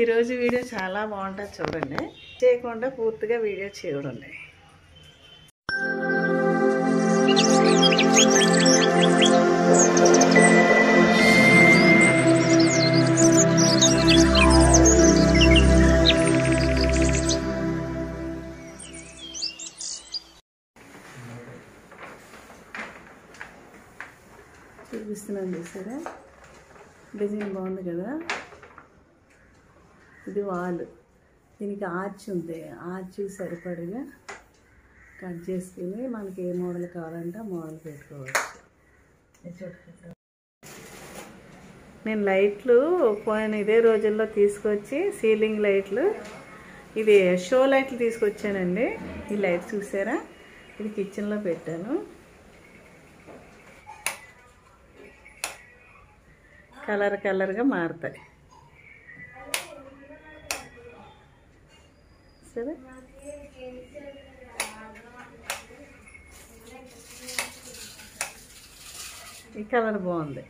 ఈరోజు వీడియో చాలా బాగుంటుంది చూడండి. చేయకుండా పూర్తిగా వీడియో చూడండి. చూపిస్తున్నాను సరే, డిజైన్ బాగుంది కదా. ఇది వాల్, దీనికి ఆర్చ్ ఉంది. ఆర్చ్ సరిపడగా కట్ చేసుకుని మనకి ఏ మోడల్ కావాలంటే ఆ మోడల్ పెట్టుకోవచ్చు. నేను లైట్లు పోయిన ఇదే రోజుల్లో తీసుకొచ్చి సీలింగ్ లైట్లు, ఇది షో లైట్లు తీసుకొచ్చానండి. ఈ లైట్ చూసారా, ఇది కిచెన్లో పెట్టాను. కలర్గా మారుతాయి సరే. ఈ కలర్ బాగుంది,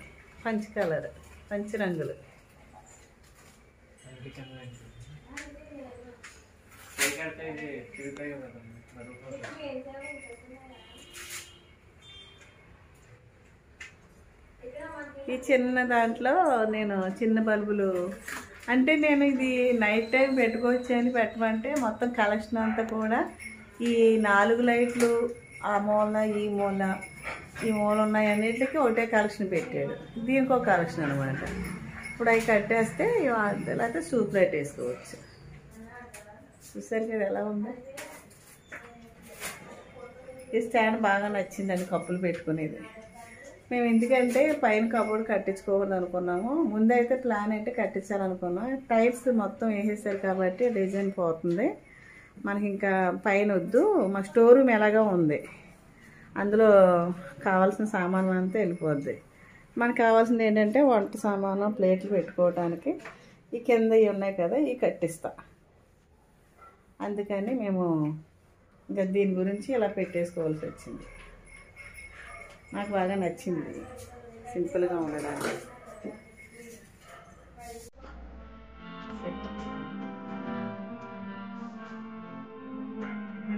పంచ్ కలర్, పంచ్ రంగులు. ఈ చిన్న దాంట్లో నేను చిన్న బల్బులు అంటే నేను ఇది నైట్ టైం పెట్టుకోవచ్చు అని పెట్టమంటే మొత్తం కలెక్షన్ అంతా కూడా ఈ 4 లైట్లు ఆ మూల ఈ మూల ఉన్నాయి అన్నిటికీ ఒకటే కలెక్షన్ పెట్టాడు. దీనికి ఒక కలెక్షన్ అనమాట. ఇప్పుడు అవి కట్టేస్తే లేకపోతే సూప్ లైట్ వేసుకోవచ్చు. చూసారు కదా ఎలా ఉంది. ఈ స్టాండ్ బాగా నచ్చిందండి, కప్పులు పెట్టుకునేది. మేము ఎందుకంటే పైన కబోర్డ్ కట్టించుకోవాలి అనుకున్నాము. ముందైతే ప్లాన్ అయితే కట్టించాలనుకున్నాం. టైల్స్ మొత్తం వేసేసారు కాబట్టి డిజైన్ పోతుంది మనకి. ఇంకా పైన వద్దు, మా స్టోర్ రూమ్ ఎలాగా ఉంది, అందులో కావాల్సిన సామాను అంతా వెళ్ళిపోద్ది. మనకు కావాల్సింది ఏంటంటే వంట సామాను, ప్లేట్లు పెట్టుకోవడానికి ఈ కింద ఇవి ఉన్నాయి కదా, ఇవి కట్టిస్తా. అందుకని మేము ఇంకా దీని గురించి ఇలా పెట్టేసుకోవాల్సి వచ్చింది. నాకు బాగా నచ్చింది సింపుల్గా ఉండడానికి.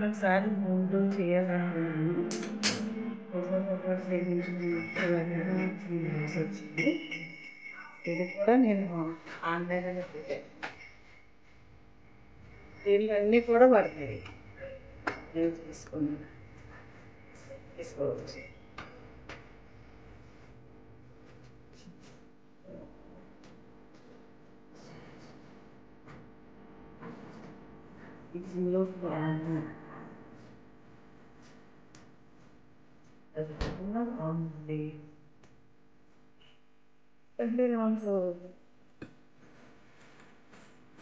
ఒకసారి ముందు చేయాలనుకున్నాను, వచ్చింది. ఇది కూడా నేను ఆన్లైన్లో పెట్టాను. దీనిలో అన్నీ కూడా పడతాయి, నేను తీసుకోవచ్చు. ఇందులో బాగుంది.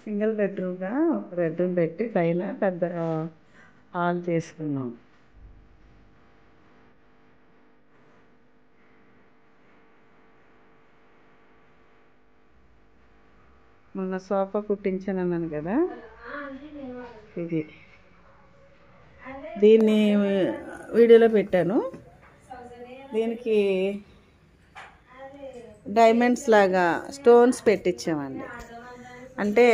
సింగిల్ బెడ్రూమ్గా ఒక బెడ్రూమ్ పెట్టి పైన పెద్ద హాల్ చేసుకున్నాం. మొన్న సోఫా కుట్టించాను అన్నాను కదా, ఇది దీన్ని వీడియోలో పెట్టాను. దీనికి డైమండ్స్ లాగా స్టోన్స్ పెట్టించామండి. అంటే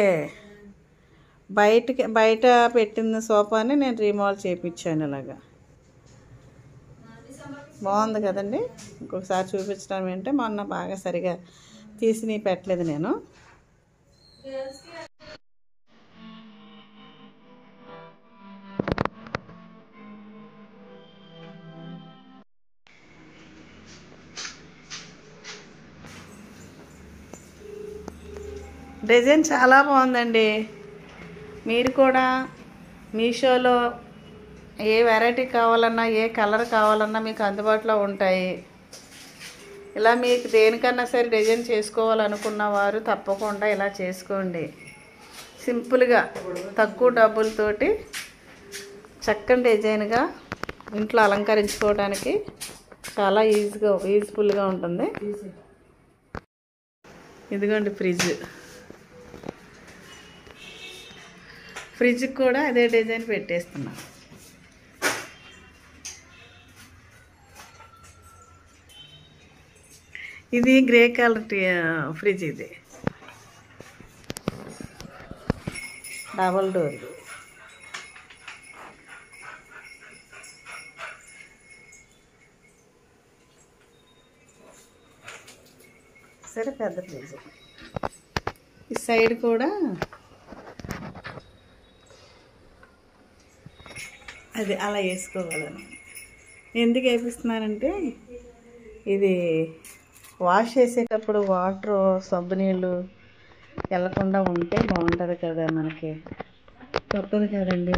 బయట పెట్టిన సోఫాని నేను రీమోడల్ చేయించాను. ఇలాగా బాగుంది కదండి. ఇంకొకసారి చూపించడం ఏంటంటే మొన్న బాగా సరిగా తీసి పెట్టలేదు నేను. డిజైన్ చాలా బాగుందండి. మీరు కూడా మీషోలో ఏ వెరైటీ కావాలన్నా, ఏ కలర్ కావాలన్నా మీకు అందుబాటులో ఉంటాయి. ఇలా మీకు దేనికన్నా సరే డిజైన్ చేసుకోవాలనుకున్న వారు తప్పకుండా ఇలా చేసుకోండి. సింపుల్గా తక్కువ డబ్బులతోటి చక్కని డిజైన్గా ఇంట్లో అలంకరించుకోవడానికి చాలా యూజ్ఫుల్గా ఉంటుంది. ఇదిగోండి ఫ్రిడ్జ్కి కూడా అదే డిజైన్ పెట్టేస్తున్నా. ఇది గ్రే కలర్ ఫ్రిడ్జ్. ఇది డబల్ డోర్. సరే పెద్ద ఫ్రిడ్జ్. ఈ సైడ్ కూడా అది అలా వేసుకోవాలని. ఎందుకు వేపిస్తున్నానంటే ఇది వాష్ చేసేటప్పుడు వాటర్ సబ్బు నీళ్ళు వెళ్ళకుండా ఉంటే బాగుంటుంది కదా, మనకి తప్పదు కదండి.